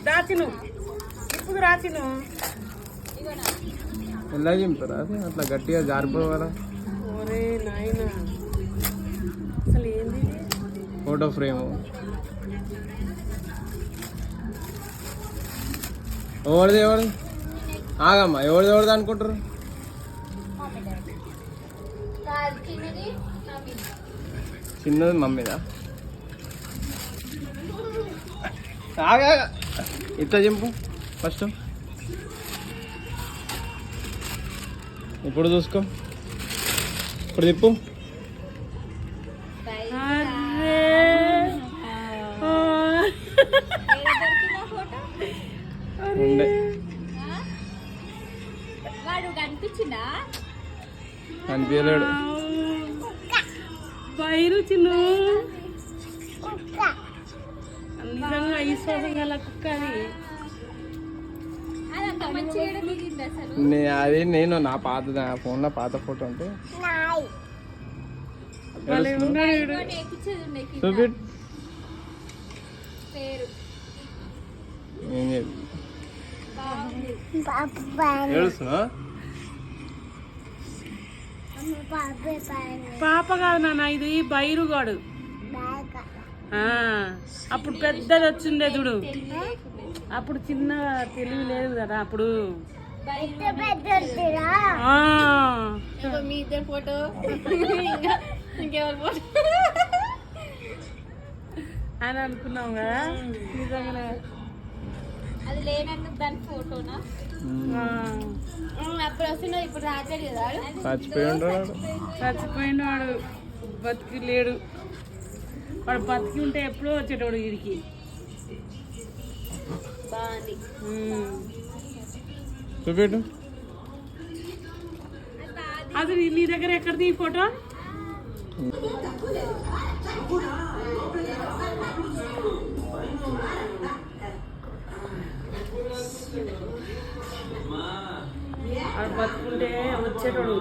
దాచిను ఇప్పుడు రాచిను ఎలా చింపుతారా అది అట్లా గట్టిగా జారిపోవాలా? ఒరే నాయన అసలు ఏంది ఫోటో ఫ్రేమ్ ఎవరిది ఆగమ్మా ఎవరిది అనుకుంటారు? చిన్నది మమ్మీదా? ఆగా ఇట్లా చింపు ఫస్ట్. ఇప్పుడు చూసుకో, ఇప్పుడు తిప్పు. కనిపించలేడు బైరు చిన్న నిజంగా విశ్వాసం గల కుక్క అది. నేను నా పాత ఫోన్లో పాత ఫోటో ఉంటే చూపి ఏడుస్తున్నా? పాప కాదు నాన్న, ఇది బైరుగాడు. అప్పుడు పెద్దది వచ్చిండే చూడు, అప్పుడు చిన్న తెలివి లేదు కదా అప్పుడు. మీ ఇద్దరు ఫోటో ఇంకెవరి ఫోటో అని అనుకున్నాం కదా. నిజంగానే అది లేనందుకు దాని ఫోటోనా అప్పుడు వస్తున్నది, ఇప్పుడు రాలేదు కదా. చచ్చిపోయిండు వాడు, బతికి లేడు. వాడు బతికి ఉంటే ఎప్పుడో వచ్చేటోడు వీడికి. బాగుంది చూపెట్టు. అది నీ దగ్గర ఎక్కడిది ఈ ఫోటో? వాడు బతుకుంటే వచ్చేటోడు.